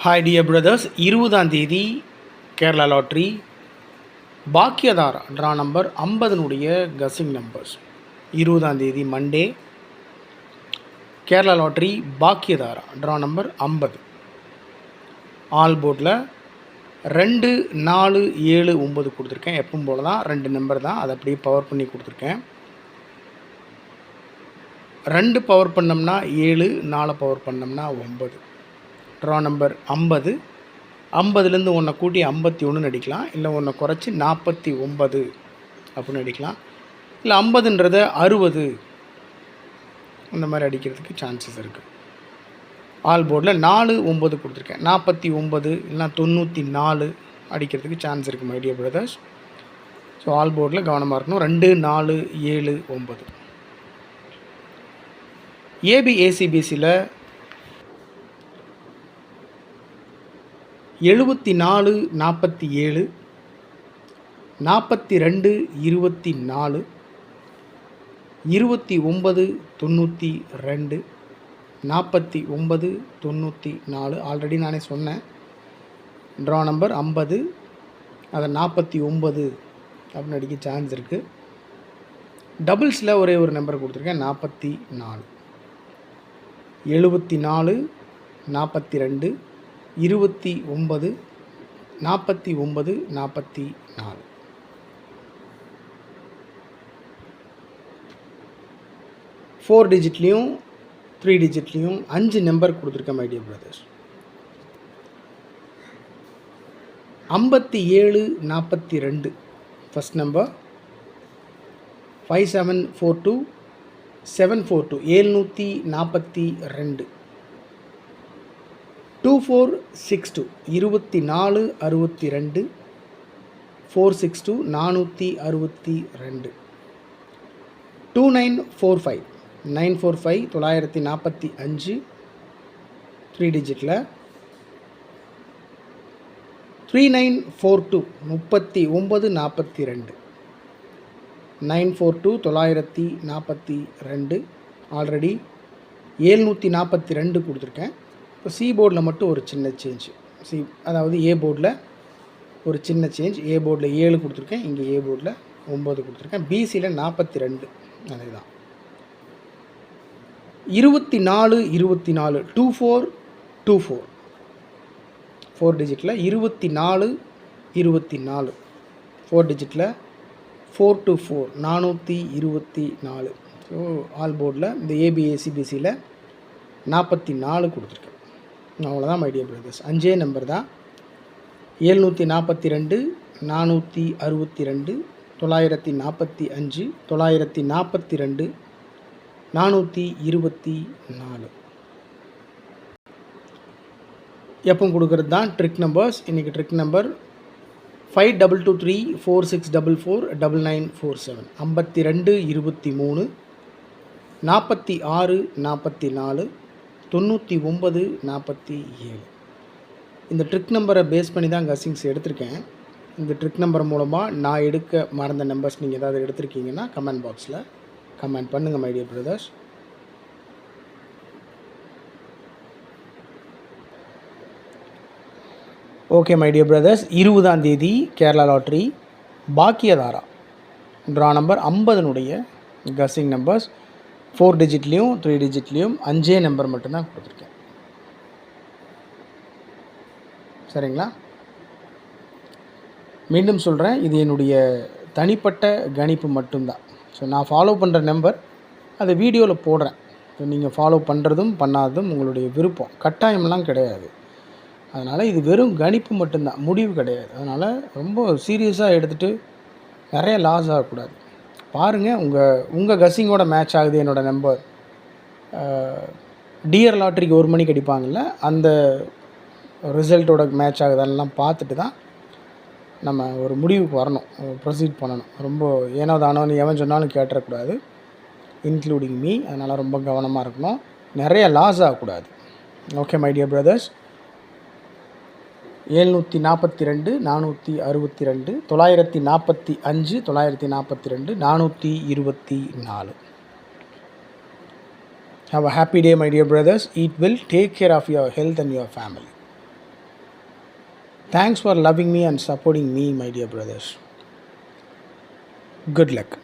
Hi dear brothers, 20ஆம் தேதி Kerala lottery Bhagyathara draw number 50னுடைய கசிங் நம்பர்ஸ். 20ஆம் தேதி Monday Kerala lottery Bhagyathara draw number 50. All போர்டில் 2, 4, 7, 9 கொடுத்துருக்கேன். எப்பவும் போல தான் 2 நம்பர் தான், அதை அப்படியே பவர் பண்ணி கொடுத்துருக்கேன். 2 பவர் பண்ணோம்னா 7, 4 பவர் பண்ணோம்னா 9. Draw number 50. 50லேருந்து ஒன்றை கூட்டி 51 அடிக்கலாம், இல்லை ஒன்றை குறைச்சி 49 அப்படின்னு அடிக்கலாம், இல்லை 50ன்றதை 60 இந்த மாதிரி அடிக்கிறதுக்கு சான்சஸ் இருக்குது. ஆல் போர்டில் 4, 9 கொடுத்துருக்கேன். 49 இல்லைனா 94 அடிக்கிறதுக்கு சான்ஸ் இருக்குது my dear brothers. So all போர்டில் கவனமாக இருக்கணும். 2, 4, 7, 9. ஏபிஏசிபிசியில் 74, 47, 42, 24, 29, 92, 49, 94. ஆல்ரெடி நானே சொன்னேன். ட்ரா நம்பர் 50, அதை 49 அப்படின்னு அடிக்க சான்ஸ் இருக்குது. டபுள்ஸில் ஒரே ஒரு நம்பர் கொடுத்துருக்கேன், 44, 74, 42, 29, 49, 44. ஃபோர் டிஜிட்லேயும் 3 டிஜிட்லேயும் 5 நம்பர் கொடுத்துருக்கேன் my dear brothers. 57, 42 first number. 5742, 742 742. 2462 24, 62. 462 462. 2945 945 945 3 டிஜிட்டில். 3942 3942. 942 942. Already 742 கொடுத்துருக்கேன். இப்போ சி போர்டில் மட்டும் ஒரு சின்ன சேஞ்ச். அதாவது ஏ போர்டில் ஒரு சின்ன சேஞ்ச். ஏ போர்டில் 7 கொடுத்துருக்கேன், இங்கே ஏ போர்டில் 9 கொடுத்துருக்கேன். பிசியில் 42. அதே தான். 24 24 2424 4 டிஜிட்டில். 24 24 4 டிஜிட்டில். 424 424. ஸோ ஆல் போர்டில் இந்த ஏபிஏசிபிசியில் 44 கொடுத்துருக்கேன். அவ்வளோதான் மை டியர் பிரதர்ஸ். 5 நம்பர் தான். 742, 462, 945, 942, 424. எப்போ கொடுக்குறது தான் ட்ரிக் நம்பர்ஸ். இன்றைக்கி ட்ரிக் நம்பர் 5223 4644 9947. 52 23 46 44 99 47. இந்த ட்ரிக் நம்பரை பேஸ் பண்ணி தான் கசிங்ஸ் எடுத்திருக்கேன். இந்த ட்ரிக் நம்பர் மூலமாக நான் எடுக்க மறந்த நம்பர்ஸ் நீங்கள் ஏதாவது எடுத்திருக்கீங்கன்னா கமெண்ட் பாக்ஸில் கமெண்ட் பண்ணுங்கள் my dear brothers. Okay my dear brothers, 20ஆம் தேதி Kerala lottery Bhagyathara draw number 50னுடைய கசிங் நம்பர்ஸ். 4 டிஜிட்லேயும் 3 டிஜிட்லேயும் 5 நம்பர் மட்டும்தான் கொடுத்துருக்கேன். சரிங்களா? மீண்டும் சொல்கிறேன், இது என்னுடைய தனிப்பட்ட கணிப்பு மட்டும்தான். ஸோ நான் ஃபாலோ பண்ணுற நம்பர் அதை வீடியோவில் போடுறேன். ஸோ நீங்கள் ஃபாலோ பண்ணுறதும் பண்ணாததும் உங்களுடைய விருப்பம், கட்டாயமெல்லாம் கிடையாது. அதனால் இது வெறும் கணிப்பு மட்டும்தான், முடிவு கிடையாது. அதனால் ரொம்ப சீரியஸாக எடுத்துகிட்டு நிறைய லாஸ் ஆகக்கூடாது. பாருங்கள், உங்கள் கசிங்கோட மேட்ச் ஆகுது என்னோடய நம்பர். டிஆர் லாட்ரிக்கு 1 மணிக்கு அடிப்பாங்கள்ல, அந்த ரிசல்ட்டோட மேட்ச் ஆகுதானெலாம் பார்த்துட்டு தான் நம்ம ஒரு முடிவுக்கு வரணும், ப்ரொசீட் பண்ணணும். ரொம்ப ஏனோ தானோன்னு எவன் சொன்னாலும் கேட்டுறக்கூடாது, இன்க்ளூடிங் மீ. அதனால் ரொம்ப கவனமாக இருக்கணும், நிறைய லாஸ் ஆகக்கூடாது. Okay my dear brothers. 742, 462, 945, 942, 424. Have a happy day, my dear brothers. Eat well, take care of your health and your family. Thanks for loving me and supporting me, my dear brothers. Good luck.